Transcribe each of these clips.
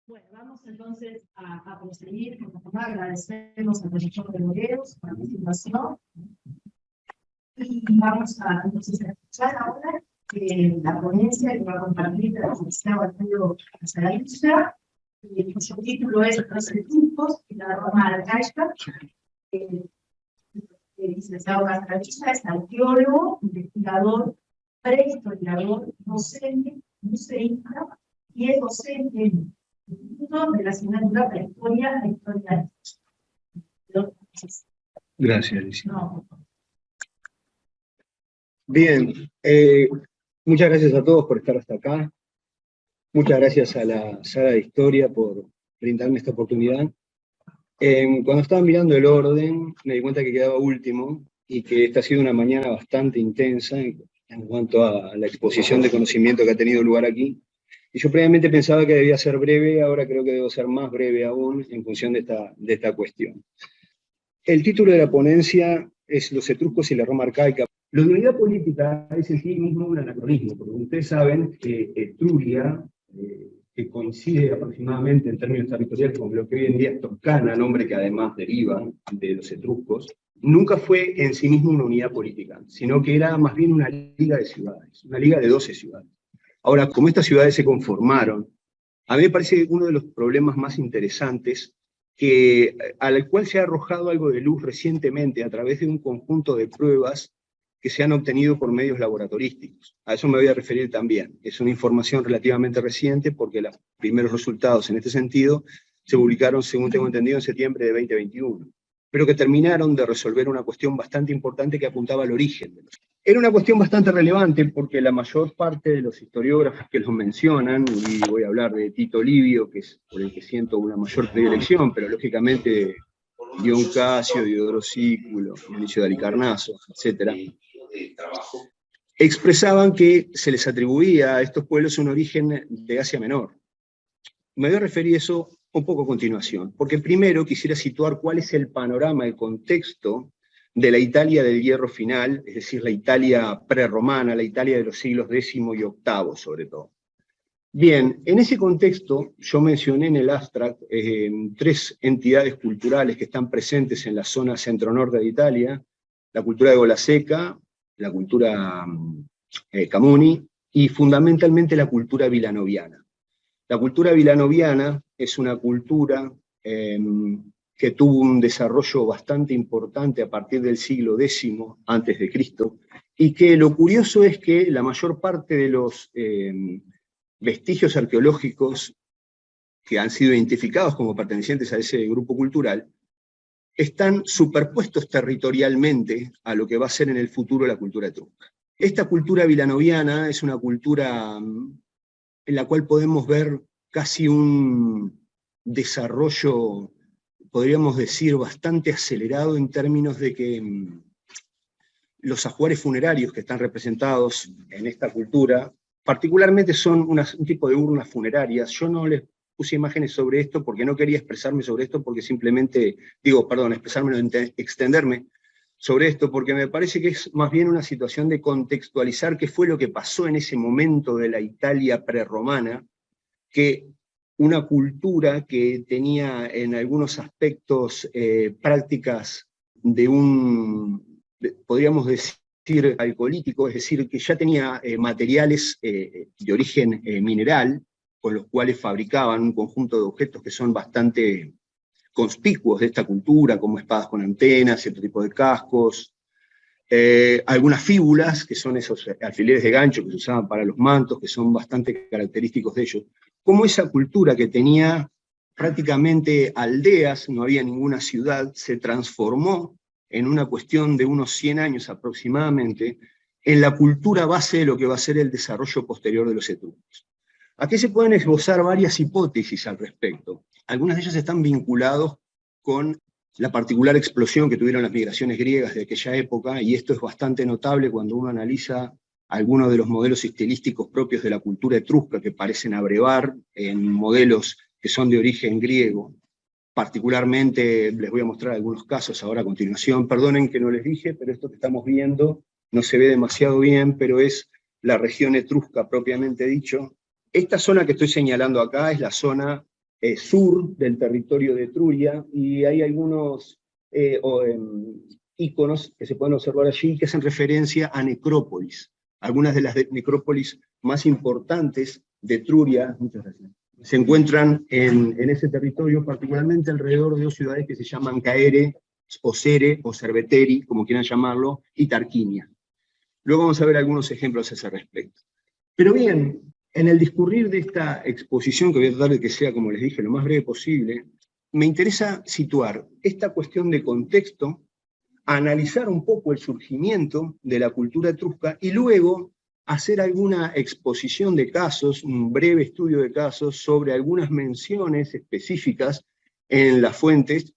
Bueno, vamos entonces a proseguir. Agradecemos al profesor de Morelos por la presentación. Y vamos entonces a escuchar ahora la ponencia que va a compartir la Universidad Arturo Saraíza, cuyo título es Los Etruscos y la Roma arcaica. El licenciado Saraíza es arqueólogo, investigador, prehistoriador, docente, museísta y es docente en el Instituto de la Asignatura Prehistoria e Historia de Gracias, Alicia. No. Bien, muchas gracias a todos por estar hasta acá. Muchas gracias a la Sala de Historia por brindarme esta oportunidad. Cuando estaba mirando el orden, me di cuenta que quedaba último y que esta ha sido una mañana bastante intensa en cuanto a la exposición de conocimiento que ha tenido lugar aquí. Y yo previamente pensaba que debía ser breve, ahora creo que debo ser más breve aún en función de esta cuestión. El título de la ponencia es Los Etruscos y la Roma arcaica. Lo de unidad política es en sí mismo un anacronismo, porque ustedes saben que Etruria, que coincide aproximadamente en términos territoriales con lo que hoy en día es Toscana, nombre que además deriva de los etruscos, nunca fue en sí mismo una unidad política, sino que era más bien una liga de ciudades, una liga de 12 ciudades. Ahora, como estas ciudades se conformaron, a mí me parece uno de los problemas más interesantes al cual se ha arrojado algo de luz recientemente a través de un conjunto de pruebas que se han obtenido por medios laboratorísticos. A eso me voy a referir también. Es una información relativamente reciente porque los primeros resultados en este sentido se publicaron, según tengo entendido, en septiembre de 2021, pero que terminaron de resolver una cuestión bastante importante que apuntaba al origen de los. Era una cuestión bastante relevante porque la mayor parte de los historiógrafos que lo mencionan, y voy a hablar de Tito Livio, que es por el que siento una mayor predilección, pero lógicamente Dion Casio, Diodoro Sículo, Dionisio de Halicarnaso, etc., expresaban que se les atribuía a estos pueblos un origen de Asia Menor. Me voy a referir a eso un poco a continuación, porque primero quisiera situar cuál es el panorama, el contexto de la Italia del Hierro final, es decir, la Italia prerromana, la Italia de los siglos X y VIII sobre todo. Bien, en ese contexto yo mencioné en el abstract tres entidades culturales que están presentes en la zona centro-norte de Italia: la cultura de Golaseca, la cultura Camuni y fundamentalmente la cultura vilanoviana. La cultura vilanoviana es una cultura que tuvo un desarrollo bastante importante a partir del siglo X antes de Cristo, y que lo curioso es que la mayor parte de los vestigios arqueológicos que han sido identificados como pertenecientes a ese grupo cultural están superpuestos territorialmente a lo que va a ser en el futuro la cultura etrusca. Esta cultura vilanoviana es una cultura en la cual podemos ver casi un desarrollo, podríamos decir, bastante acelerado en términos de que los ajuares funerarios que están representados en esta cultura, particularmente son un tipo de urnas funerarias. Yo no les puse imágenes sobre esto porque no quería expresarme sobre esto, porque simplemente, extenderme sobre esto, porque me parece que es más bien una situación de contextualizar qué fue lo que pasó en ese momento de la Italia prerromana, que una cultura que tenía en algunos aspectos prácticas podríamos decir, alcoholítico, es decir, que ya tenía materiales de origen mineral, con los cuales fabricaban un conjunto de objetos que son bastante conspicuos de esta cultura, como espadas con antenas, cierto tipo de cascos, algunas fíbulas, que son esos alfileres de gancho que se usaban para los mantos, que son bastante característicos de ellos. Como esa cultura que tenía prácticamente aldeas, no había ninguna ciudad, se transformó en una cuestión de unos 100 años aproximadamente, en la cultura base de lo que va a ser el desarrollo posterior de los etruscos. Aquí se pueden esbozar varias hipótesis al respecto. Algunas de ellas están vinculadas con la particular explosión que tuvieron las migraciones griegas de aquella época, y esto es bastante notable cuando uno analiza algunos de los modelos estilísticos propios de la cultura etrusca que parecen abrevar en modelos que son de origen griego. Particularmente, les voy a mostrar algunos casos ahora a continuación. Perdonen que no les dije, pero esto que estamos viendo no se ve demasiado bien, pero es la región etrusca propiamente dicho. Esta zona que estoy señalando acá es la zona sur del territorio de Etruria, y hay algunos íconos que se pueden observar allí que hacen referencia a necrópolis. Algunas de las necrópolis más importantes de Etruria, muchas gracias, se encuentran en ese territorio, particularmente alrededor de dos ciudades que se llaman Caere, o Cere, o Cerveteri, como quieran llamarlo, y Tarquinia. Luego vamos a ver algunos ejemplos a ese respecto. Pero bien, en el discurrir de esta exposición, que voy a tratar de que sea, como les dije, lo más breve posible, me interesa situar esta cuestión de contexto, analizar un poco el surgimiento de la cultura etrusca y luego hacer alguna exposición de casos, un breve estudio de casos sobre algunas menciones específicas en las fuentes,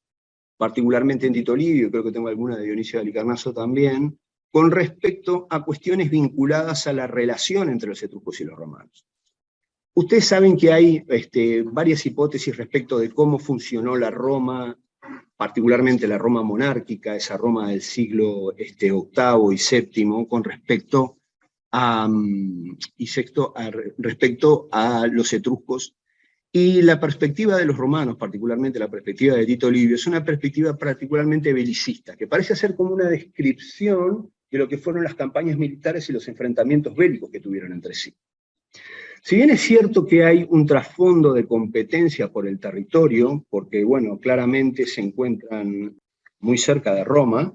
particularmente en Tito Livio, creo que tengo alguna de Dionisio de Halicarnaso también, con respecto a cuestiones vinculadas a la relación entre los etruscos y los romanos. Ustedes saben que hay varias hipótesis respecto de cómo funcionó la Roma, particularmente la Roma monárquica, esa Roma del siglo VIII y VII, con respecto a, respecto a los etruscos. Y la perspectiva de los romanos, particularmente la perspectiva de Tito Livio, es una perspectiva particularmente belicista, que parece ser como una descripción de lo que fueron las campañas militares y los enfrentamientos bélicos que tuvieron entre sí. Si bien es cierto que hay un trasfondo de competencia por el territorio, porque, bueno, claramente se encuentran muy cerca de Roma,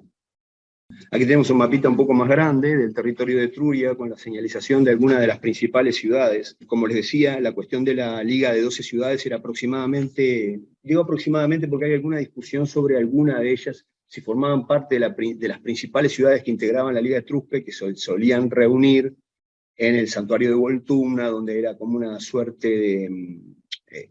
aquí tenemos un mapita un poco más grande del territorio de Etruria, con la señalización de algunas de las principales ciudades. Como les decía, la cuestión de la Liga de 12 ciudades era aproximadamente, digo aproximadamente porque hay alguna discusión sobre alguna de ellas, si formaban parte de las principales ciudades que integraban la Liga Etrusca, que solían reunir en el santuario de Voltumna, donde era como una suerte de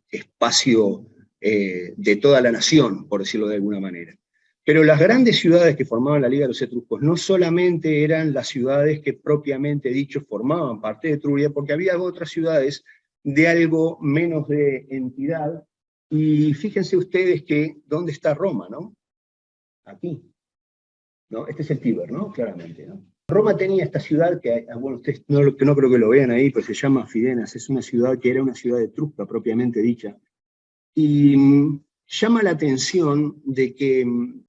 espacio de toda la nación, por decirlo de alguna manera. Pero las grandes ciudades que formaban la Liga de los Etruscos no solamente eran las ciudades que propiamente dicho formaban parte de Etruria, porque había otras ciudades de algo menos de entidad, y fíjense ustedes que, ¿dónde está Roma, no? Aquí, ¿no? Este es el Tíber, ¿no? Claramente, ¿no? Roma tenía esta ciudad que, bueno, ustedes no creo que lo vean ahí, pero se llama Fidenas, es una ciudad que era una ciudad etrusca propiamente dicha. Y llama la atención de que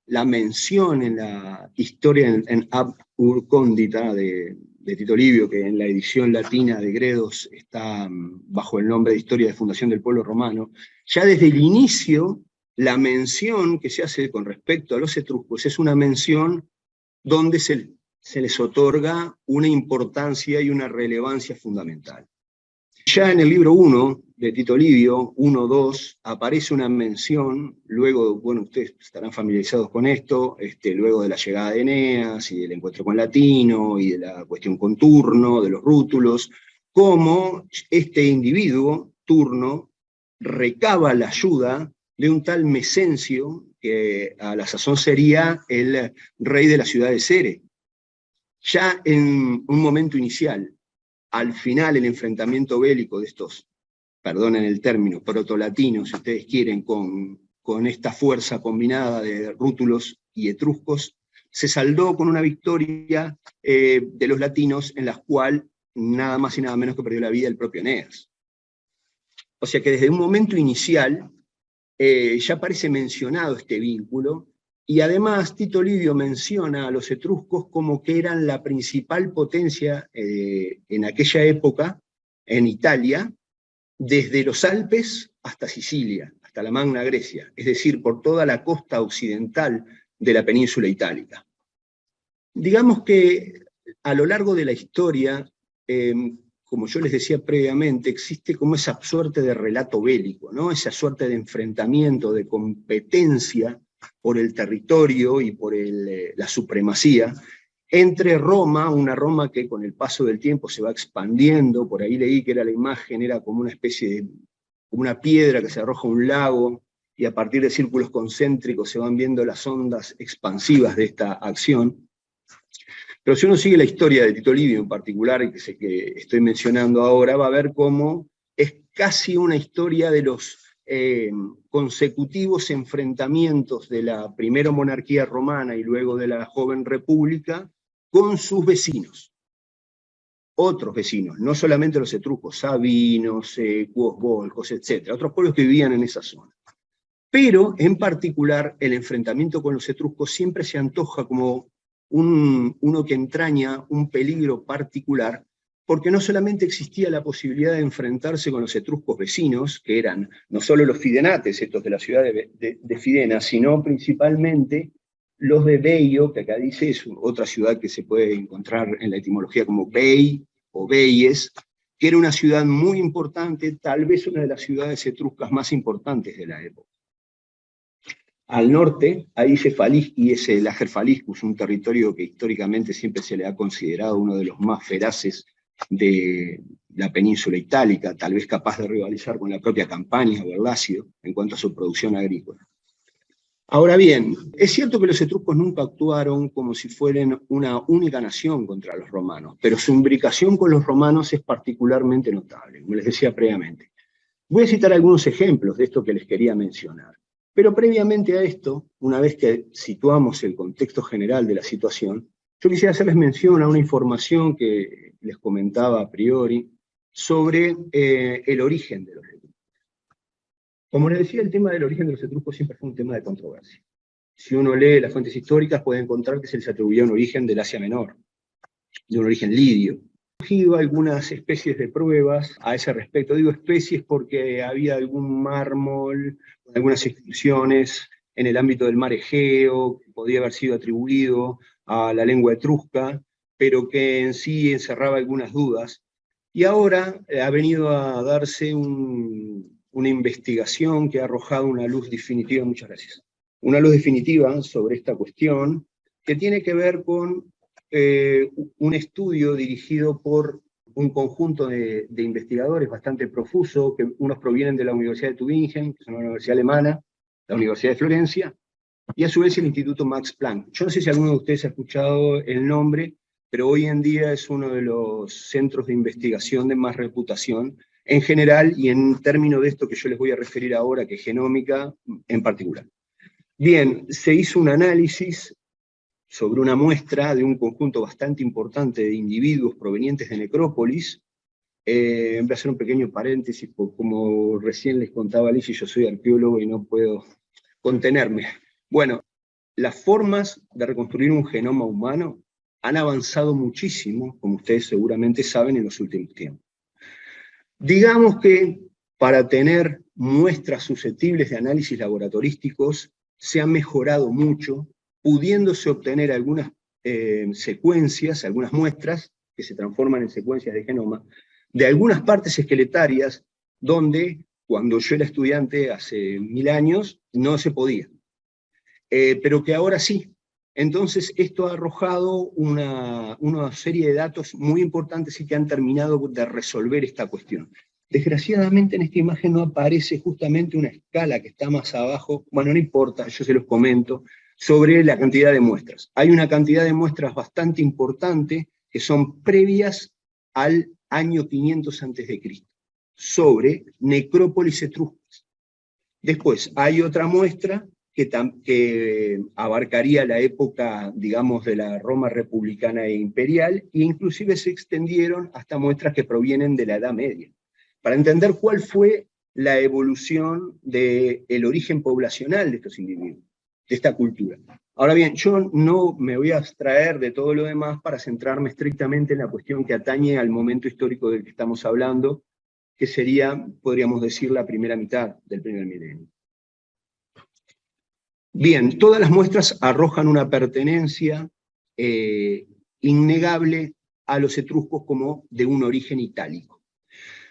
la mención en la historia en Ab Urcondita de Tito Livio, que en la edición latina de Gredos está bajo el nombre de Historia de Fundación del Pueblo Romano, ya desde el inicio la mención que se hace con respecto a los etruscos es una mención donde se les otorga una importancia y una relevancia fundamental. Ya en el libro 1 de Tito Livio, 1-2, aparece una mención, luego, bueno, ustedes estarán familiarizados con esto, luego de la llegada de Eneas y del encuentro con Latino y de la cuestión con Turno, de los rútulos, cómo este individuo, Turno, recaba la ayuda de un tal Mecencio, que a la sazón sería el rey de la ciudad de Cere. Ya en un momento inicial, al final el enfrentamiento bélico de estos, perdonen el término, protolatinos, si ustedes quieren, con esta fuerza combinada de rútulos y etruscos, se saldó con una victoria de los latinos en la cual nada más y nada menos que perdió la vida el propio Eneas. O sea que desde un momento inicial ya aparece mencionado este vínculo, y además Tito Livio menciona a los etruscos como que eran la principal potencia en aquella época en Italia, desde los Alpes hasta Sicilia, hasta la Magna Grecia, es decir, por toda la costa occidental de la península itálica. Digamos que a lo largo de la historia, como yo les decía previamente, existe como esa suerte de relato bélico, ¿no? Esa suerte de enfrentamiento, de competencia por el territorio y por la supremacía, entre Roma, una Roma que con el paso del tiempo se va expandiendo, por ahí leí que era la imagen, era como una especie de, como una piedra que se arroja a un lago, y a partir de círculos concéntricos se van viendo las ondas expansivas de esta acción. Pero si uno sigue la historia de Tito Livio en particular, y que sé que estoy mencionando ahora, va a ver cómo es casi una historia de los consecutivos enfrentamientos de la primera monarquía romana y luego de la joven república con sus vecinos. otros vecinos, no solamente los etruscos, sabinos, ecuos, volcos, etc., otros pueblos que vivían en esa zona. Pero, en particular, el enfrentamiento con los etruscos siempre se antoja como uno que entraña un peligro particular, porque no solamente existía la posibilidad de enfrentarse con los etruscos vecinos, que eran no solo los fidenates, estos de la ciudad de Fidena, sino principalmente los de Beio, que acá dice es otra ciudad que se puede encontrar en la etimología como Bey o Beyes, que era una ciudad muy importante, tal vez una de las ciudades etruscas más importantes de la época. Al norte, ahí dice Falisci, es el Ager Faliscus, un territorio que históricamente siempre se le ha considerado uno de los más feraces de la península itálica, tal vez capaz de rivalizar con la propia Campania o el Lacio en cuanto a su producción agrícola. Ahora bien, es cierto que los etruscos nunca actuaron como si fueran una única nación contra los romanos, pero su imbricación con los romanos es particularmente notable, como les decía previamente. Voy a citar algunos ejemplos de esto que les quería mencionar. Pero previamente a esto, una vez que situamos el contexto general de la situación, yo quisiera hacerles mención a una información que les comentaba a priori sobre el origen de los etruscos. Como les decía, el tema del origen de los etruscos siempre fue un tema de controversia. Si uno lee las fuentes históricas puede encontrar que se les atribuía un origen del Asia Menor, de un origen lidio. He surgido algunas especies de pruebas a ese respecto. Digo especies porque había algún mármol, algunas inscripciones en el ámbito del mar Egeo, que podía haber sido atribuido a la lengua etrusca, pero que en sí encerraba algunas dudas. Y ahora ha venido a darse una investigación que ha arrojado una luz definitiva, muchas gracias, una luz definitiva sobre esta cuestión, que tiene que ver con un estudio dirigido por un conjunto de investigadores bastante profuso, que unos provienen de la Universidad de Tübingen, que es una universidad alemana, la Universidad de Florencia, y a su vez el Instituto Max Planck. Yo no sé si alguno de ustedes ha escuchado el nombre, pero hoy en día es uno de los centros de investigación de más reputación en general y en términos de esto que yo les voy a referir ahora, que es genómica en particular. Bien, se hizo un análisis sobre una muestra de un conjunto bastante importante de individuos provenientes de necrópolis. Voy a hacer un pequeño paréntesis, porque como recién les contaba Liz, yo soy arqueólogo y no puedo contenerme. Bueno, las formas de reconstruir un genoma humano han avanzado muchísimo, como ustedes seguramente saben, en los últimos tiempos. Digamos que para tener muestras susceptibles de análisis laboratorísticos se ha mejorado mucho, pudiéndose obtener algunas secuencias, algunas muestras, que se transforman en secuencias de genoma, de algunas partes esqueletarias, donde cuando yo era estudiante hace 1000 años, no se podía. Pero que ahora sí. Entonces esto ha arrojado una serie de datos muy importantes y que han terminado de resolver esta cuestión. Desgraciadamente en esta imagen no aparece justamente una escala que está más abajo, bueno, no importa, yo se los comento, sobre la cantidad de muestras. Hay una cantidad de muestras bastante importante que son previas al año 500 a.C., sobre necrópolis etruscas. Después hay otra muestra que abarcaría la época, digamos, de la Roma republicana e imperial, e inclusive se extendieron hasta muestras que provienen de la Edad Media, para entender cuál fue la evolución del origen poblacional de estos individuos, de esta cultura. Ahora bien, yo no me voy a abstraer de todo lo demás para centrarme estrictamente en la cuestión que atañe al momento histórico del que estamos hablando, que sería, podríamos decir, la primera mitad del primer milenio. Bien, todas las muestras arrojan una pertenencia innegable a los etruscos como de un origen itálico.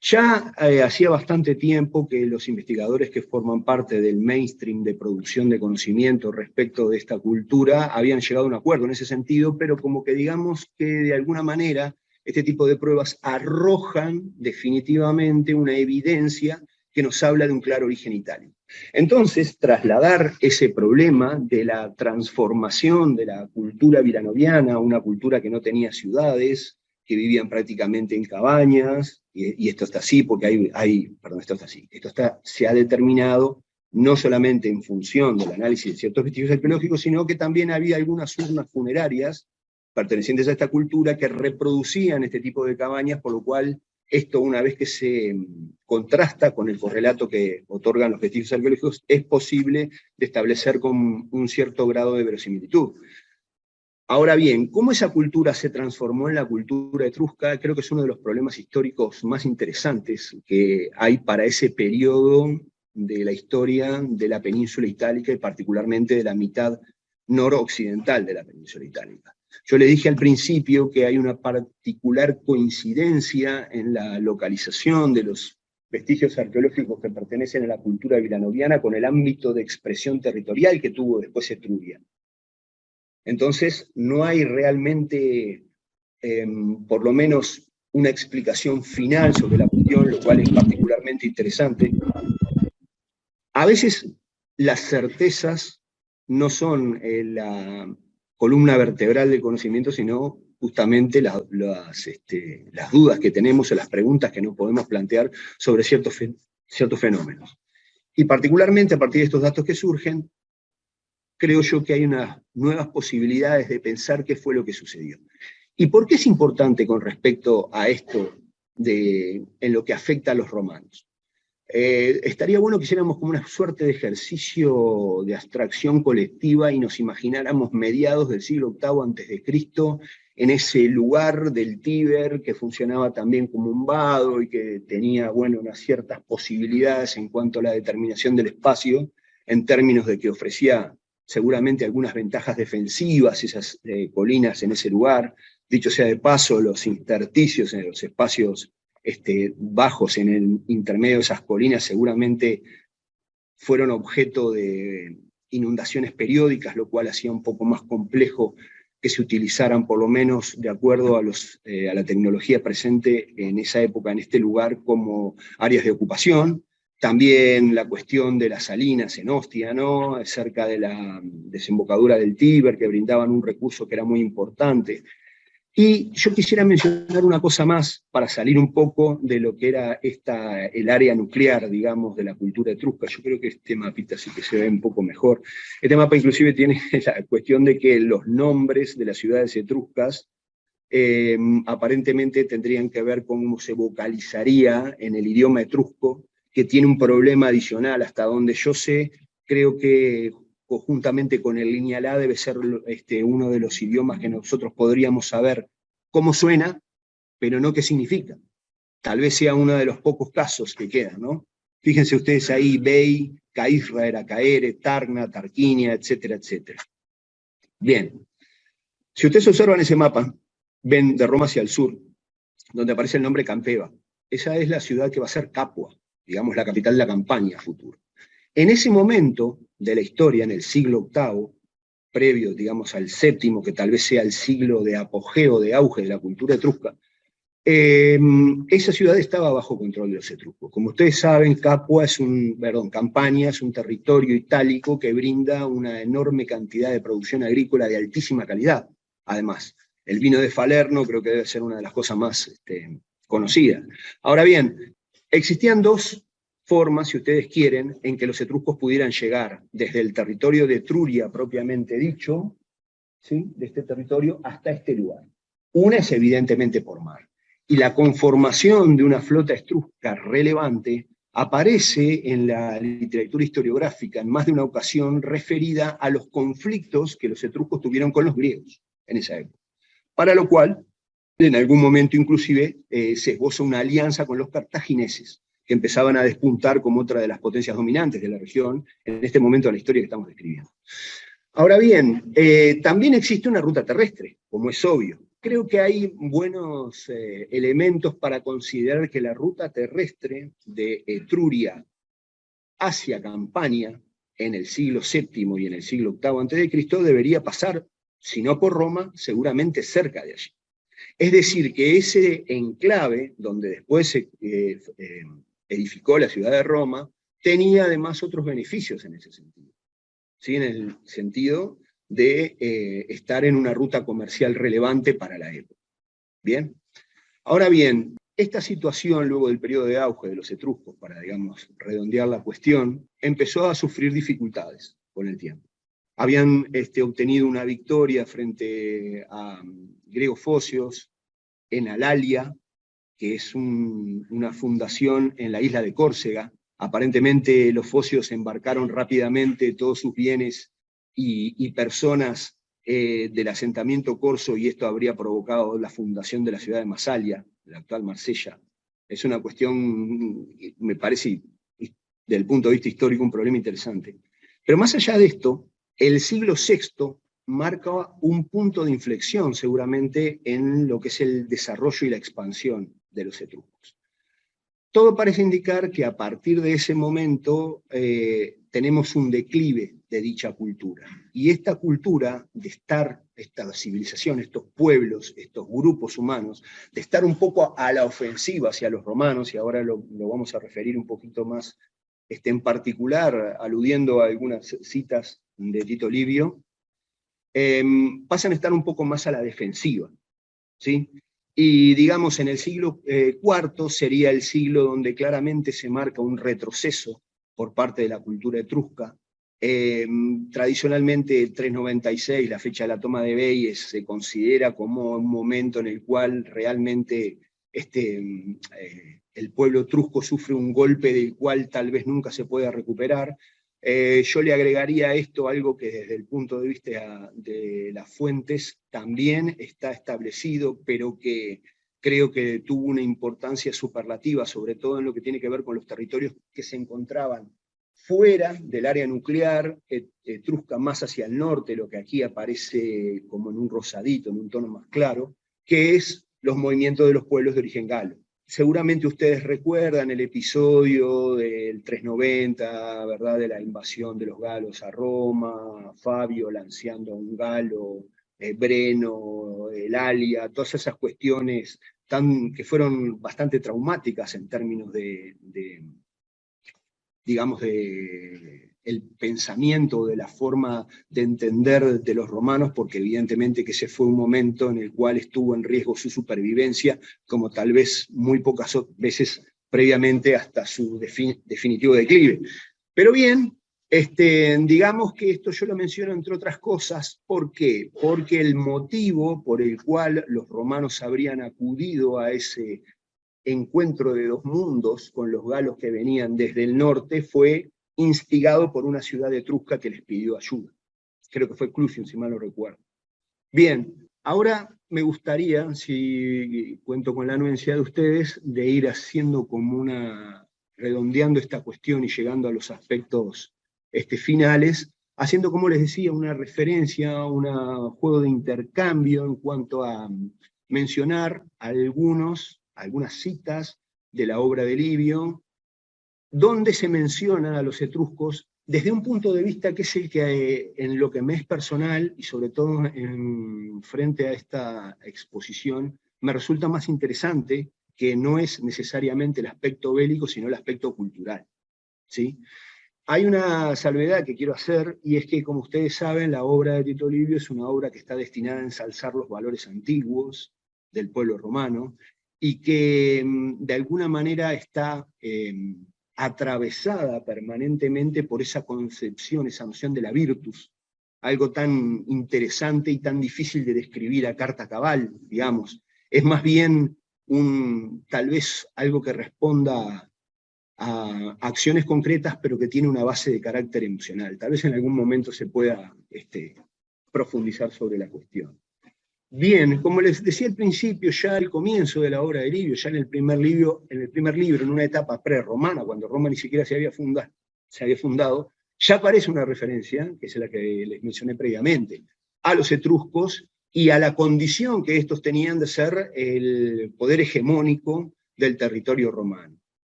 Ya hacía bastante tiempo que los investigadores que forman parte del mainstream de producción de conocimiento respecto de esta cultura habían llegado a un acuerdo en ese sentido, pero como que digamos que de alguna manera este tipo de pruebas arrojan definitivamente una evidencia que nos habla de un claro origen itálico. Entonces, trasladar ese problema de la transformación de la cultura viranoviana a una cultura que no tenía ciudades, que vivían prácticamente en cabañas, y esto está así porque se ha determinado no solamente en función del análisis de ciertos vestigios arqueológicos, sino que también había algunas urnas funerarias pertenecientes a esta cultura que reproducían este tipo de cabañas, por lo cual esto, una vez que se contrasta con el correlato que otorgan los vestigios arqueológicos, es posible de establecer con un cierto grado de verosimilitud. Ahora bien, ¿cómo esa cultura se transformó en la cultura etrusca? Creo que es uno de los problemas históricos más interesantes que hay para ese periodo de la historia de la península itálica y particularmente de la mitad noroccidental de la península itálica. Yo le dije al principio que hay una particular coincidencia en la localización de los vestigios arqueológicos que pertenecen a la cultura vilanoviana con el ámbito de expresión territorial que tuvo después Etruria. Entonces, no hay realmente, por lo menos, una explicación final sobre la cuestión, lo cual es particularmente interesante. A veces las certezas no son la columna vertebral del conocimiento, sino justamente las dudas que tenemos o las preguntas que nos podemos plantear sobre ciertos fenómenos. Y particularmente a partir de estos datos que surgen, creo yo que hay unas nuevas posibilidades de pensar qué fue lo que sucedió. ¿Y por qué es importante con respecto a esto en lo que afecta a los romanos? Estaría bueno que hiciéramos como una suerte de ejercicio de abstracción colectiva y nos imagináramos mediados del siglo VIII a.C., en ese lugar del Tíber que funcionaba también como un vado y que tenía, bueno, unas ciertas posibilidades en cuanto a la determinación del espacio, en términos de que ofrecía seguramente algunas ventajas defensivas, esas colinas en ese lugar. Dicho sea de paso, los intersticios en los espacios bajos en el intermedio de esas colinas seguramente fueron objeto de inundaciones periódicas, lo cual hacía un poco más complejo que se utilizaran, por lo menos de acuerdo a la tecnología presente en esa época, en este lugar, como áreas de ocupación. También la cuestión de las salinas en Ostia, ¿no?, cerca de la desembocadura del Tíber, que brindaban un recurso que era muy importante. Y yo quisiera mencionar una cosa más para salir un poco de lo que era el área nuclear, digamos, de la cultura etrusca. Yo creo que este mapita sí que se ve un poco mejor. Este mapa inclusive tiene la cuestión de que los nombres de las ciudades etruscas aparentemente tendrían que ver con cómo se vocalizaría en el idioma etrusco, que tiene un problema adicional, hasta donde yo sé. Creo que conjuntamente con el lineal A debe ser uno de los idiomas que nosotros podríamos saber cómo suena, pero no qué significa. Tal vez sea uno de los pocos casos que quedan, ¿no? Fíjense ustedes ahí, Bey, Caisra, Eracaere, Tarna, Tarquinia, etcétera, etcétera. Bien, si ustedes observan ese mapa, ven de Roma hacia el sur, donde aparece el nombre Campeva. Esa es la ciudad que va a ser Capua, digamos la capital de la Campania futura. En ese momento de la historia, en el siglo VIII, previo, digamos, al VII, que tal vez sea el siglo de apogeo, de auge de la cultura etrusca, esa ciudad estaba bajo control de los etruscos. Como ustedes saben, Campania es un territorio itálico que brinda una enorme cantidad de producción agrícola de altísima calidad. Además, el vino de Falerno creo que debe ser una de las cosas más conocidas. Ahora bien, existían dos formas, si ustedes quieren, en que los etruscos pudieran llegar desde el territorio de Etruria propiamente dicho, ¿sí?, de este territorio hasta este lugar. Una es evidentemente por mar, y la conformación de una flota etrusca relevante aparece en la literatura historiográfica en más de una ocasión referida a los conflictos que los etruscos tuvieron con los griegos en esa época, para lo cual en algún momento inclusive se esboza una alianza con los cartagineses, que empezaban a despuntar como otra de las potencias dominantes de la región en este momento de la historia que estamos describiendo. Ahora bien, también existe una ruta terrestre, como es obvio. Creo que hay buenos elementos para considerar que la ruta terrestre de Etruria hacia Campania en el siglo VII y en el siglo VIII a.C. debería pasar, si no por Roma, seguramente cerca de allí. Es decir, que ese enclave, donde después se edificó la ciudad de Roma, tenía además otros beneficios en ese sentido, ¿sí?, en el sentido de estar en una ruta comercial relevante para la época. Bien, ahora bien, esta situación luego del periodo de auge de los etruscos, para, digamos, redondear la cuestión, empezó a sufrir dificultades con el tiempo. habían obtenido una victoria frente a Griegos Focios en Alalia, que es una fundación en la isla de Córcega. Aparentemente los focios embarcaron rápidamente todos sus bienes y personas del asentamiento corso, y esto habría provocado la fundación de la ciudad de Massalia, la actual Marsella. Es una cuestión, me parece, desde el punto de vista histórico, un problema interesante. Pero más allá de esto, el siglo VI marca un punto de inflexión seguramente en lo que es el desarrollo y la expansión de los etruscos. Todo parece indicar que a partir de ese momento tenemos un declive de dicha cultura. Y esta cultura de estar, esta civilización, estos pueblos, estos grupos humanos, de estar un poco a la ofensiva hacia los romanos, y ahora lo vamos a referir un poquito más en particular, aludiendo a algunas citas de Tito Livio, pasan a estar un poco más a la defensiva, ¿sí? Y digamos, en el siglo IV sería el siglo donde claramente se marca un retroceso por parte de la cultura etrusca. Tradicionalmente, el 396, la fecha de la toma de Veii, se considera como un momento en el cual realmente el pueblo etrusco sufre un golpe del cual tal vez nunca se pueda recuperar. Yo le agregaría a esto algo que desde el punto de vista de las fuentes también está establecido, pero que creo que tuvo una importancia superlativa, sobre todo en lo que tiene que ver con los territorios que se encontraban fuera del área nuclear, etrusca más hacia el norte, lo que aquí aparece como en un rosadito, en un tono más claro, que es los movimientos de los pueblos de origen galo. Seguramente ustedes recuerdan el episodio del 390, ¿verdad?, de la invasión de los galos a Roma, Fabio lanceando a un galo, Breno, el Alia, todas esas cuestiones que fueron bastante traumáticas en términos digamos, el pensamiento, de la forma de entender de los romanos, porque evidentemente que ese fue un momento en el cual estuvo en riesgo su supervivencia, como tal vez muy pocas veces previamente hasta su definitivo declive. Pero bien, digamos que esto yo lo menciono entre otras cosas. ¿Por qué? Porque el motivo por el cual los romanos habrían acudido a ese encuentro de dos mundos con los galos que venían desde el norte fue instigado por una ciudad etrusca que les pidió ayuda. Creo que fue Clusium, si mal no recuerdo. Bien, ahora me gustaría, si cuento con la anuencia de ustedes, de ir haciendo como redondeando esta cuestión y llegando a los aspectos finales, haciendo, como les decía, una referencia, un juego de intercambio en cuanto a mencionar algunas citas de la obra de Livio, donde se mencionan a los etruscos desde un punto de vista que es el que en lo que me es personal, y sobre todo frente a esta exposición, me resulta más interesante, que no es necesariamente el aspecto bélico, sino el aspecto cultural, ¿sí? Hay una salvedad que quiero hacer, y es que, como ustedes saben, la obra de Tito Livio es una obra que está destinada a ensalzar los valores antiguos del pueblo romano, y que de alguna manera está atravesada permanentemente por esa concepción, esa noción de la virtus, algo tan interesante y tan difícil de describir a carta cabal, digamos. Es más bien tal vez algo que responda a acciones concretas, pero que tiene una base de carácter emocional. Tal vez en algún momento se pueda profundizar sobre la cuestión. Bien, como les decía al principio, ya al comienzo de la obra de Livio, ya en el primer libro, en una etapa prerromana, cuando Roma ni siquiera se había fundado, ya aparece una referencia, que es la que les mencioné previamente, a los etruscos y a la condición que estos tenían de ser el poder hegemónico del territorio romano.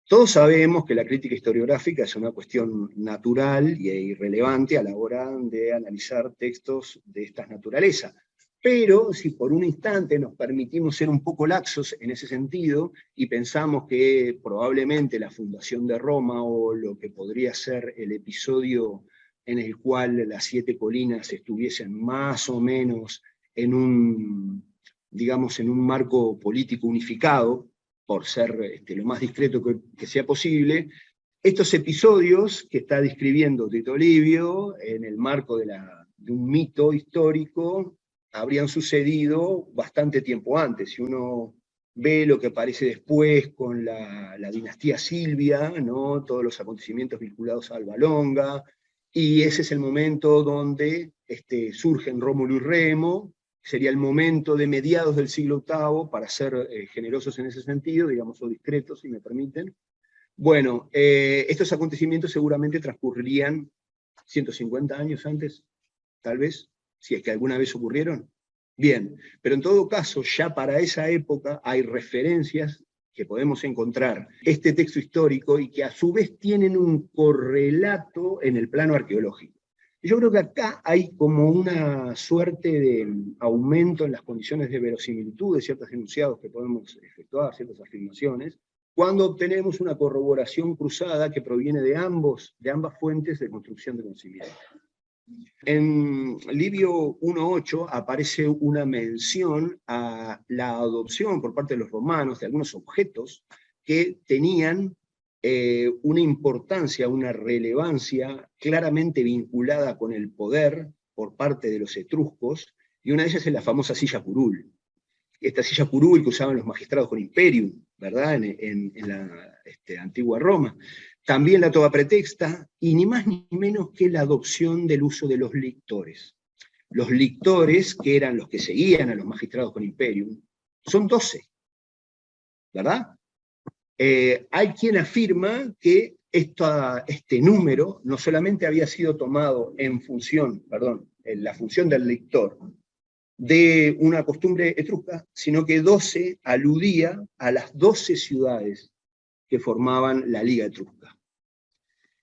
Todos sabemos que la crítica historiográfica es una cuestión natural e irrelevante a la hora de analizar textos de esta naturaleza. Pero si por un instante nos permitimos ser un poco laxos en ese sentido y pensamos que probablemente la fundación de Roma, o lo que podría ser el episodio en el cual las 7 colinas estuviesen más o menos en digamos, en un marco político unificado, por ser lo más discreto que sea posible, Estos episodios que está describiendo Tito Livio en el marco de un mito histórico habrían sucedido bastante tiempo antes. Si uno ve lo que aparece después con la dinastía Silvia, ¿no? Todos los acontecimientos vinculados a Alba Longa, y ese es el momento donde surgen Rómulo y Remo, sería el momento de mediados del siglo VIII, para ser generosos en ese sentido, digamos, o discretos, si me permiten. Bueno, estos acontecimientos seguramente transcurrirían 150 años antes, tal vez, si es que alguna vez ocurrieron. Bien, pero en todo caso, ya para esa época hay referencias que podemos encontrar este texto histórico y que a su vez tienen un correlato en el plano arqueológico. Yo creo que acá hay como una suerte de aumento en las condiciones de verosimilitud de ciertos enunciados que podemos efectuar, ciertas afirmaciones, cuando obtenemos una corroboración cruzada que proviene de ambas fuentes de construcción de conocimiento. En Livio 1.8 aparece una mención a la adopción por parte de los romanos de algunos objetos que tenían una importancia, una relevancia claramente vinculada con el poder por parte de los etruscos, y una de ellas es la famosa silla curul. Esta silla curul que usaban los magistrados con imperium, ¿verdad? En la antigua Roma. También la toga pretexta, y ni más ni menos que la adopción del uso de los lictores. Los lictores, que eran los que seguían a los magistrados con imperium, son 12, ¿verdad? Hay quien afirma que este número no solamente había sido tomado en la función del lictor, de una costumbre etrusca, sino que 12 aludía a las 12 ciudades que formaban la Liga Etrusca.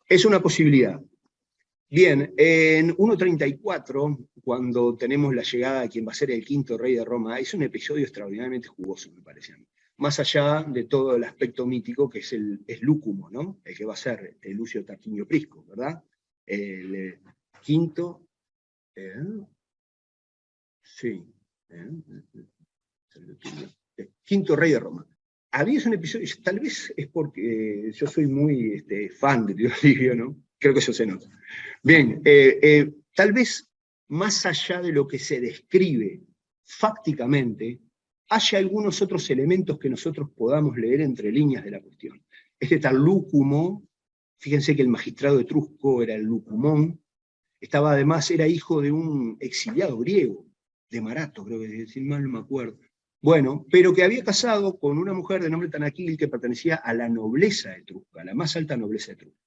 Es una posibilidad. Bien, en 1.34, cuando tenemos la llegada de quien va a ser el quinto rey de Roma, es un episodio extraordinariamente jugoso, me parece a mí. Más allá de todo el aspecto mítico que es Lúcumo, ¿no? El que va a ser Lucio Tarquinio Prisco, ¿verdad? El quinto... Sí. Quinto rey de Roma. Había un episodio, tal vez es porque yo soy muy fan de Tito Livio, ¿no? Creo que eso se nota. Bien, tal vez más allá de lo que se describe fácticamente, haya algunos otros elementos que nosotros podamos leer entre líneas de la cuestión. Este tal Lúcumo, fíjense que el magistrado etrusco era el Lucumón, además era hijo de un exiliado griego, de Marato, creo que si mal no me acuerdo. Bueno, pero que había casado con una mujer de nombre Tanaquil que pertenecía a la nobleza etrusca, a la más alta nobleza etrusca.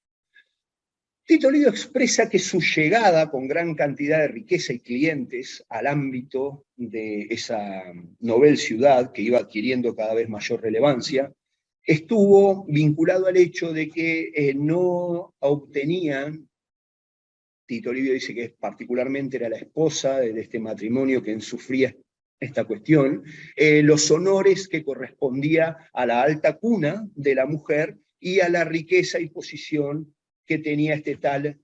Tito Livio expresa que su llegada con gran cantidad de riqueza y clientes al ámbito de esa novel ciudad, que iba adquiriendo cada vez mayor relevancia, estuvo vinculado al hecho de que no obtenían, Tito Livio dice que particularmente era la esposa de este matrimonio quien sufría esta cuestión, los honores que correspondía a la alta cuna de la mujer y a la riqueza y posición que tenía este tal,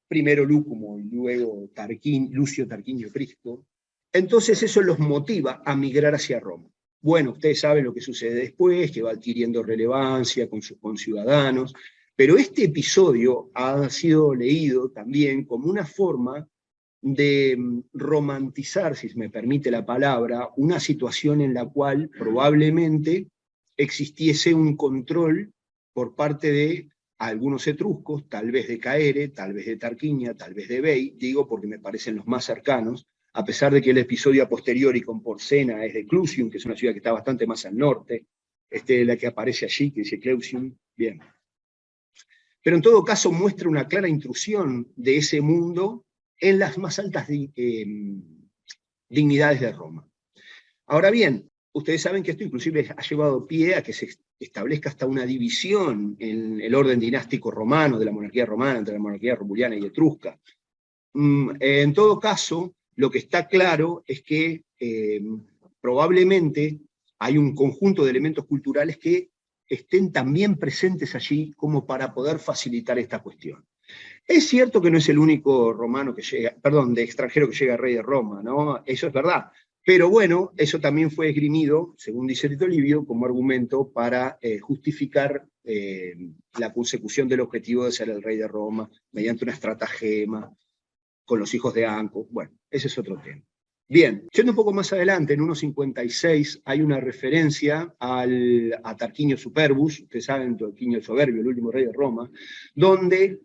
primero Lúcumo y luego Lucio Tarquinio Prisco. Entonces eso los motiva a migrar hacia Roma. Bueno, ustedes saben lo que sucede después, que va adquiriendo relevancia con sus conciudadanos, pero este episodio ha sido leído también como una forma de romantizar, si me permite la palabra, una situación en la cual probablemente existiese un control por parte de algunos etruscos, tal vez de Caere, tal vez de Tarquinia, tal vez de Vei, digo porque me parecen los más cercanos, a pesar de que el episodio a posteriori con Porsena es de Clusium, que es una ciudad que está bastante más al norte, la que aparece allí, que dice Clusium, bien. Pero en todo caso muestra una clara intrusión de ese mundo en las más altas dignidades de Roma. Ahora bien, ustedes saben que esto inclusive ha llevado pie a que se establezca hasta una división en el orden dinástico romano, de la monarquía romana, entre la monarquía romuliana y etrusca. En todo caso, lo que está claro es que probablemente hay un conjunto de elementos culturales que estén también presentes allí como para poder facilitar esta cuestión. Es cierto que no es el único romano que llega, perdón, de extranjero que llega a rey de Roma, ¿no? Eso es verdad. Pero bueno, eso también fue esgrimido, según dice Tito Livio, como argumento para justificar la consecución del objetivo de ser el rey de Roma mediante una estratagema con los hijos de Anco. Bueno, ese es otro tema. Bien, yendo un poco más adelante, en 1.56 hay una referencia a Tarquinio Superbus, ustedes saben, Tarquinio el Soberbio, el último rey de Roma, donde,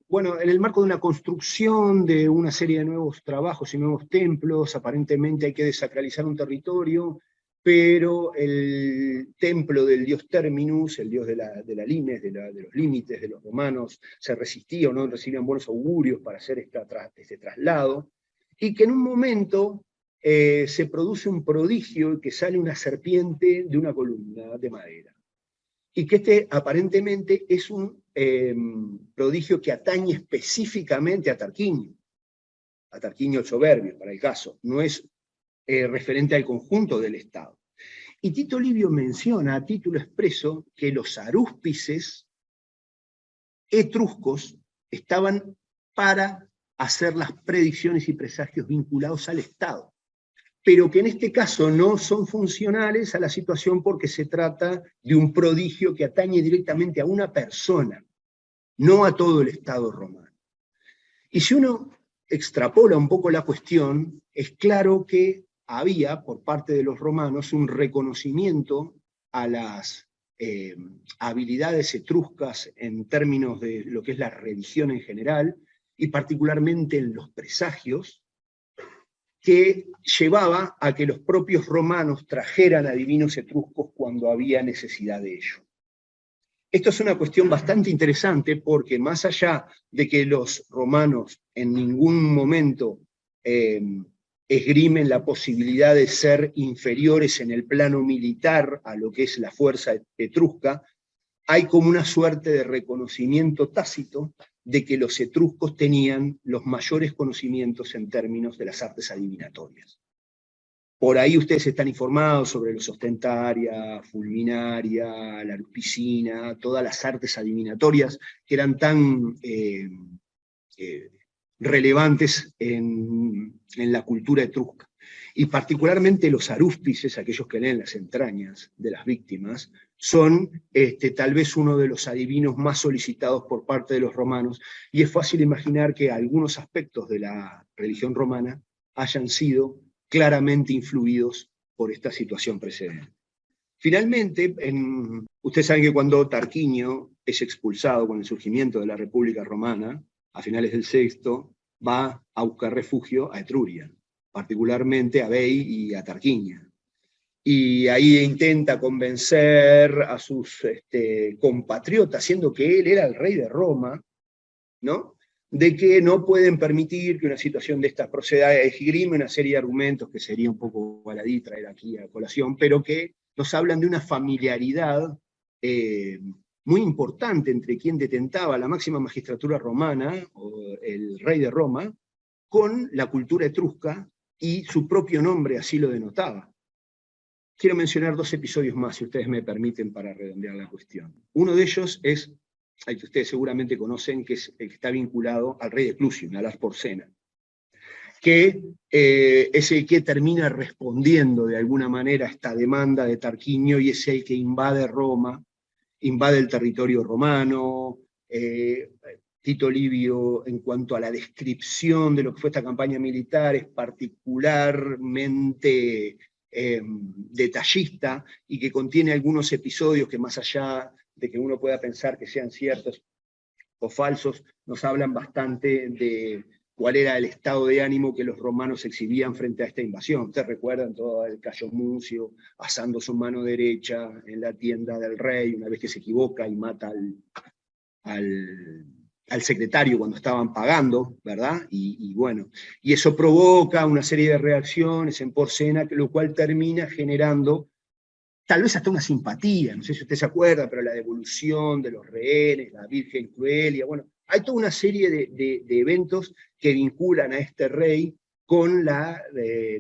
bueno, en el marco de una construcción de una serie de nuevos trabajos y nuevos templos, aparentemente hay que desacralizar un territorio, pero el templo del dios Terminus, el dios de la limes, de los límites de los romanos, se resistía o no recibían buenos augurios para hacer este traslado, y que en un momento se produce un prodigio y que sale una serpiente de una columna de madera. Y que este aparentemente es un prodigio que atañe específicamente a Tarquinio el Soberbio, para el caso, no es referente al conjunto del Estado. Y Tito Livio menciona a título expreso que los arúspices etruscos estaban para hacer las predicciones y presagios vinculados al Estado, pero que en este caso no son funcionales a la situación porque se trata de un prodigio que atañe directamente a una persona, no a todo el Estado romano. Y si uno extrapola un poco la cuestión, es claro que había por parte de los romanos un reconocimiento a las habilidades etruscas en términos de lo que es la religión en general, y particularmente en los presagios, que llevaba a que los propios romanos trajeran a divinos etruscos cuando había necesidad de ello. Esto es una cuestión bastante interesante porque más allá de que los romanos en ningún momento esgrimen la posibilidad de ser inferiores en el plano militar a lo que es la fuerza etrusca, hay como una suerte de reconocimiento tácito de que los etruscos tenían los mayores conocimientos en términos de las artes adivinatorias. Por ahí ustedes están informados sobre los ostentaria, fulminaria, la arupicina, todas las artes adivinatorias que eran tan relevantes en la cultura etrusca. Y particularmente los arúspices, aquellos que leen las entrañas de las víctimas, son tal vez uno de los adivinos más solicitados por parte de los romanos, y es fácil imaginar que algunos aspectos de la religión romana hayan sido claramente influidos por esta situación precedente. Finalmente, ustedes saben que cuando Tarquinio es expulsado con el surgimiento de la República Romana, a finales del VI, va a buscar refugio a Etruria, particularmente a Vei y a Tarquinia. Y ahí intenta convencer a sus compatriotas, siendo que él era el rey de Roma, ¿no?, de que no pueden permitir que una situación de esta proceda. Esgrime una serie de argumentos que sería un poco baladí traer aquí a colación, pero que nos hablan de una familiaridad muy importante entre quien detentaba la máxima magistratura romana, o el rey de Roma, con la cultura etrusca, y su propio nombre así lo denotaba. Quiero mencionar dos episodios más, si ustedes me permiten, para redondear la cuestión. Uno de ellos es el que ustedes seguramente conocen, que es el que está vinculado al rey de Clusium, a Las Porcena, que es el que termina respondiendo de alguna manera a esta demanda de Tarquinio, y es el que invade Roma, invade el territorio romano. Tito Livio, en cuanto a la descripción de lo que fue esta campaña militar, es particularmente detallista, y que contiene algunos episodios que, más allá de que uno pueda pensar que sean ciertos o falsos, nos hablan bastante de cuál era el estado de ánimo que los romanos exhibían frente a esta invasión. Ustedes recuerdan todo el Cayo Muncio asando su mano derecha en la tienda del rey, una vez que se equivoca y mata al secretario cuando estaban pagando, ¿verdad? Y bueno, y eso provoca una serie de reacciones en Porcena, lo cual termina generando tal vez hasta una simpatía, no sé si usted se acuerda, pero la devolución de los rehenes, la Virgen Cruelia, bueno, hay toda una serie de eventos que vinculan a este rey con la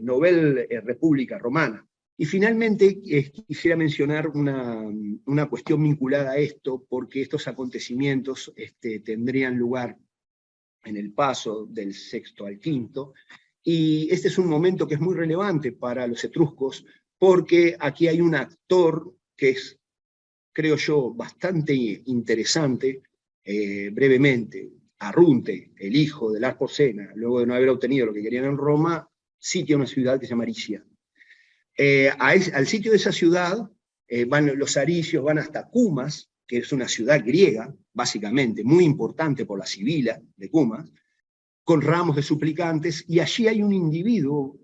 Novel República Romana. Y finalmente quisiera mencionar una cuestión vinculada a esto, porque estos acontecimientos tendrían lugar en el paso del VI al V, Y este es un momento que es muy relevante para los etruscos, porque aquí hay un actor que es, creo yo, bastante interesante, brevemente. Arrunte, el hijo de Lars Porsena, luego de no haber obtenido lo que querían en Roma, sitia una ciudad que se llama Aricia. Al sitio de esa ciudad van los aricios, van hasta Cumas, que es una ciudad griega, básicamente, muy importante por la Sibila de Cumas, con ramos de suplicantes, y allí hay un individuo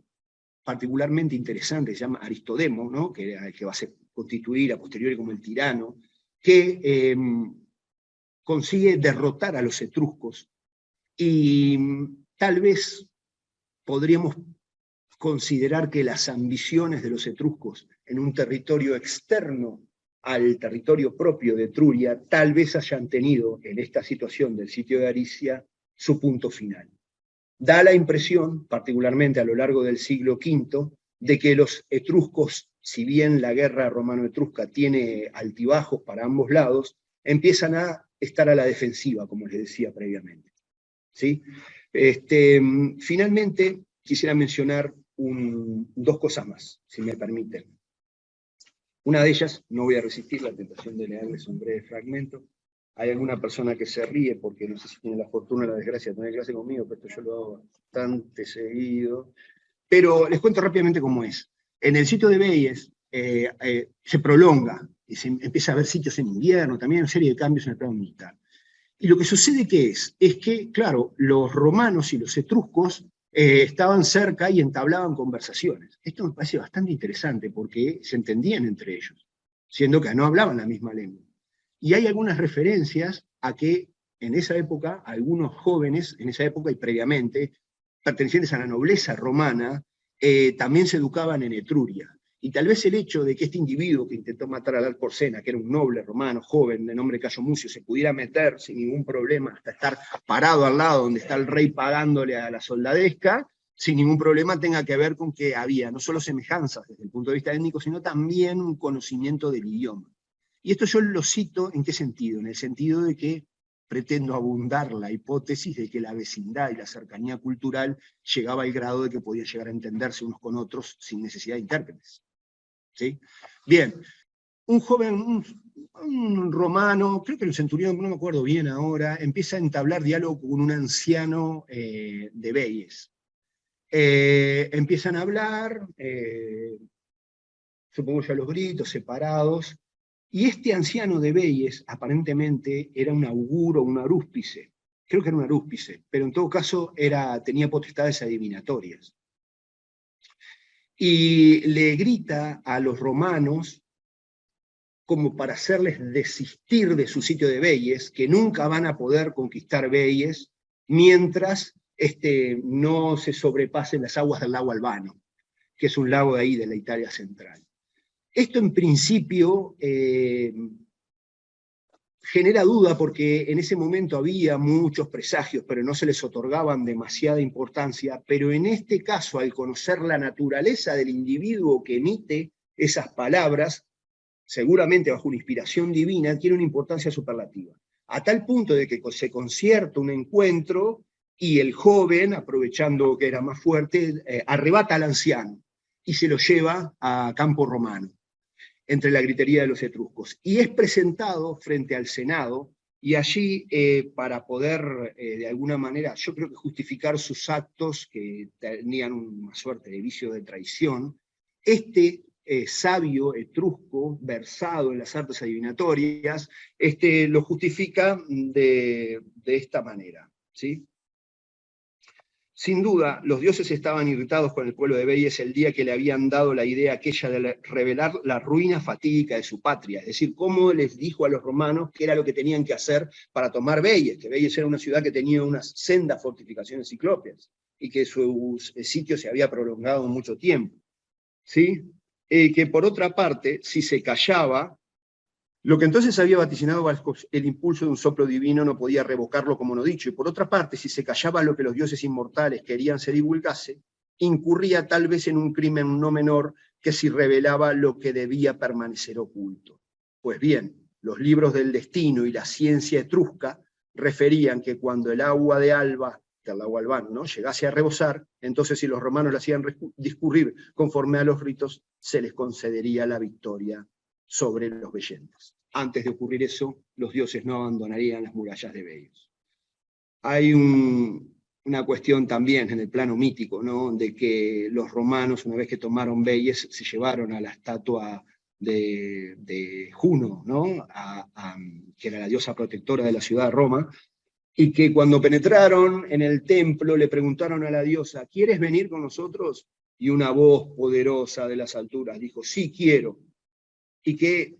particularmente interesante, se llama Aristodemo, ¿no? que va a constituir a posteriori como el tirano, que consigue derrotar a los etruscos, y tal vez podríamos considerar que las ambiciones de los etruscos en un territorio externo al territorio propio de Etruria tal vez hayan tenido en esta situación del sitio de Aricia su punto final. Da la impresión, particularmente a lo largo del siglo V, de que los etruscos, si bien la guerra romano-etrusca tiene altibajos para ambos lados, empiezan a estar a la defensiva, como les decía previamente. ¿Sí? Finalmente, quisiera mencionar dos cosas más, si me permiten. Una de ellas, no voy a resistir la tentación de leerles un breve fragmento. Hay alguna persona que se ríe porque no sé si tiene la fortuna o la desgracia de tener clase conmigo, pero esto yo lo hago bastante seguido. Pero les cuento rápidamente cómo es. En el sitio de Veies se prolonga, y se empieza a ver sitios en invierno, también una serie de cambios en el plano militar. Y lo que sucede es que, claro, los romanos y los etruscos estaban cerca y entablaban conversaciones. Esto me parece bastante interesante porque se entendían entre ellos, siendo que no hablaban la misma lengua. Y hay algunas referencias a que en esa época, algunos jóvenes, en esa época y previamente, pertenecientes a la nobleza romana, también se educaban en Etruria. Y tal vez el hecho de que este individuo que intentó matar a Lars Porsena, que era un noble romano joven de nombre Cayo Mucio, se pudiera meter sin ningún problema hasta estar parado al lado donde está el rey pagándole a la soldadesca, sin ningún problema tenga que ver con que había no solo semejanzas desde el punto de vista étnico, sino también un conocimiento del idioma. Y esto yo lo cito ¿en qué sentido? En el sentido de que pretendo abundar la hipótesis de que la vecindad y la cercanía cultural llegaba al grado de que podían llegar a entenderse unos con otros sin necesidad de intérpretes. ¿Sí? Bien, un joven, un romano, creo que el centurión, no me acuerdo bien ahora, empieza a entablar diálogo con un anciano de Veies. Empiezan a hablar, supongo ya los gritos, separados, y este anciano de Veies aparentemente era un auguro, un arúspice, creo que era un arúspice, pero en todo caso tenía potestades adivinatorias. Y le grita a los romanos, como para hacerles desistir de su sitio de Veies, que nunca van a poder conquistar Veies mientras no se sobrepasen las aguas del lago Albano, que es un lago de ahí, de la Italia central. Esto en principio genera duda porque en ese momento había muchos presagios, pero no se les otorgaban demasiada importancia, pero en este caso, al conocer la naturaleza del individuo que emite esas palabras, seguramente bajo una inspiración divina, tiene una importancia superlativa, a tal punto de que se concierta un encuentro y el joven, aprovechando que era más fuerte, arrebata al anciano y se lo lleva a campo romano, entre la gritería de los etruscos. Y es presentado frente al Senado, y allí, para poder, de alguna manera, yo creo que justificar sus actos, que tenían una suerte de vicio de traición, sabio etrusco, versado en las artes adivinatorias, lo justifica de esta manera, ¿sí? Sin duda, los dioses estaban irritados con el pueblo de Veies el día que le habían dado la idea aquella de revelar la ruina fatídica de su patria, es decir, cómo les dijo a los romanos qué era lo que tenían que hacer para tomar Veies, que Veies era una ciudad que tenía unas sendas fortificaciones ciclópeas y que su sitio se había prolongado mucho tiempo, ¿sí? Que por otra parte, si se callaba, lo que entonces había vaticinado el impulso de un soplo divino no podía revocarlo como no dicho, y por otra parte, si se callaba lo que los dioses inmortales querían se divulgase, incurría tal vez en un crimen no menor que si revelaba lo que debía permanecer oculto. Pues bien, los libros del destino y la ciencia etrusca referían que cuando el agua de alba del lago Albano, ¿no?, llegase a rebosar, entonces si los romanos la hacían discurrir conforme a los ritos, se les concedería la victoria sobre los vellentes. Antes de ocurrir eso, los dioses no abandonarían las murallas de Veios. Hay una cuestión también en el plano mítico, ¿no?, de que los romanos, una vez que tomaron Veies, se llevaron a la estatua de Juno, ¿no?, que era la diosa protectora de la ciudad de Roma, y que cuando penetraron en el templo le preguntaron a la diosa, ¿quieres venir con nosotros? Y una voz poderosa de las alturas dijo, sí quiero. Y que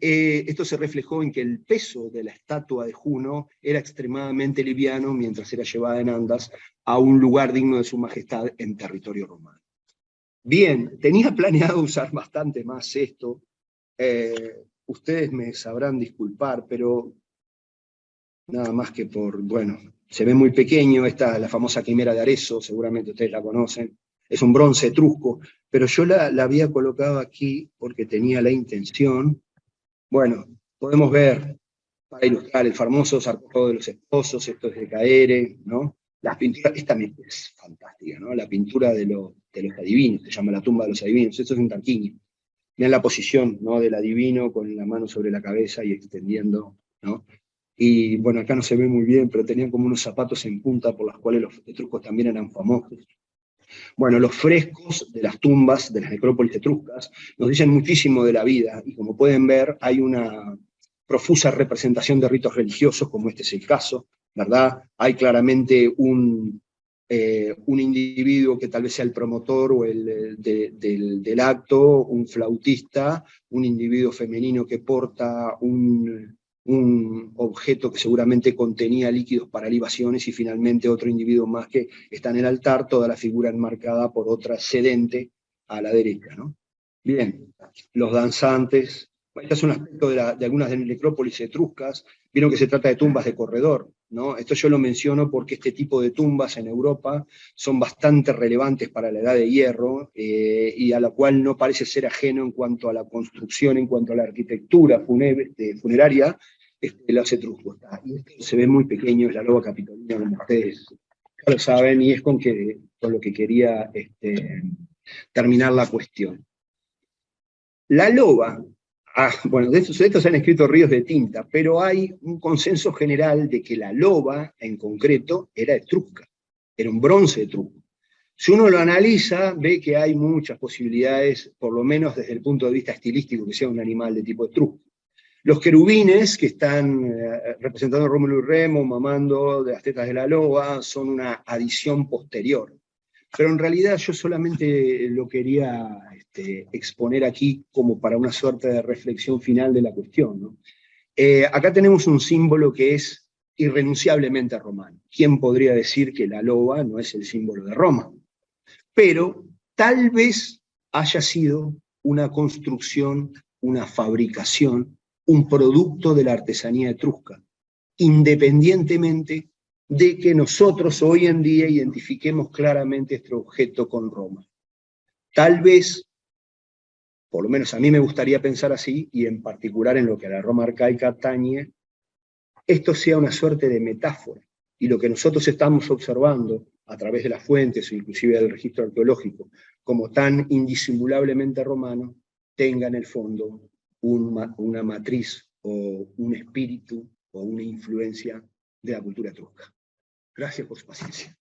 esto se reflejó en que el peso de la estatua de Juno era extremadamente liviano mientras era llevada en andas a un lugar digno de su majestad en territorio romano. Bien, tenía planeado usar bastante más esto. Ustedes me sabrán disculpar, pero nada más que bueno, se ve muy pequeño, esta la famosa quimera de Arezzo, seguramente ustedes la conocen, es un bronce etrusco, pero yo la había colocado aquí porque tenía la intención, bueno, podemos ver, para ilustrar, el famoso sarcófago de los esposos, esto es de Caere, ¿no? Las pinturas, esta es fantástica, ¿no?, la pintura de los adivinos, se llama la tumba de los adivinos, esto es un Tarquinio. Miren la posición, ¿no?, del adivino con la mano sobre la cabeza y extendiendo, ¿no? Y bueno, acá no se ve muy bien, pero tenían como unos zapatos en punta por los cuales los etruscos también eran famosos. Bueno, los frescos de las tumbas de las necrópolis etruscas nos dicen muchísimo de la vida, y como pueden ver, hay una profusa representación de ritos religiosos, como este es el caso, ¿verdad? Hay claramente un individuo que tal vez sea el promotor o del acto, un flautista, un individuo femenino que porta un objeto que seguramente contenía líquidos para libaciones, y finalmente otro individuo más que está en el altar, toda la figura enmarcada por otra sedente a la derecha, ¿no? Bien, los danzantes. Este es un aspecto de algunas de las necrópolis etruscas. Vieron que se trata de tumbas de corredor, ¿no? Esto yo lo menciono porque este tipo de tumbas en Europa son bastante relevantes para la Edad de Hierro, y a la cual no parece ser ajeno en cuanto a la construcción, en cuanto a la arquitectura funeraria, los etruscos. Y esto se ve muy pequeño, es la loba capitolina, como ustedes ya lo saben, y es con lo que quería terminar la cuestión. La loba, bueno, de estos se han escrito ríos de tinta, pero hay un consenso general de que la loba, en concreto, era etrusca, era un bronce etrusco. Si uno lo analiza, ve que hay muchas posibilidades, por lo menos desde el punto de vista estilístico, que sea un animal de tipo etrusco. Los querubines, que están representando a Rómulo y Remo, mamando de las tetas de la loba, son una adición posterior. Pero en realidad yo solamente lo quería exponer aquí como para una suerte de reflexión final de la cuestión, ¿no? Acá tenemos un símbolo que es irrenunciablemente romano. ¿Quién podría decir que la loba no es el símbolo de Roma? Pero tal vez haya sido una construcción, una fabricación, un producto de la artesanía etrusca, independientemente de que nosotros hoy en día identifiquemos claramente este objeto con Roma. Tal vez, por lo menos a mí me gustaría pensar así, y en particular en lo que a la Roma arcaica atañe, esto sea una suerte de metáfora, y lo que nosotros estamos observando a través de las fuentes o inclusive del registro arqueológico, como tan indisimulablemente romano, tenga en el fondo una matriz o un espíritu o una influencia de la cultura etrusca. Gracias por su paciencia.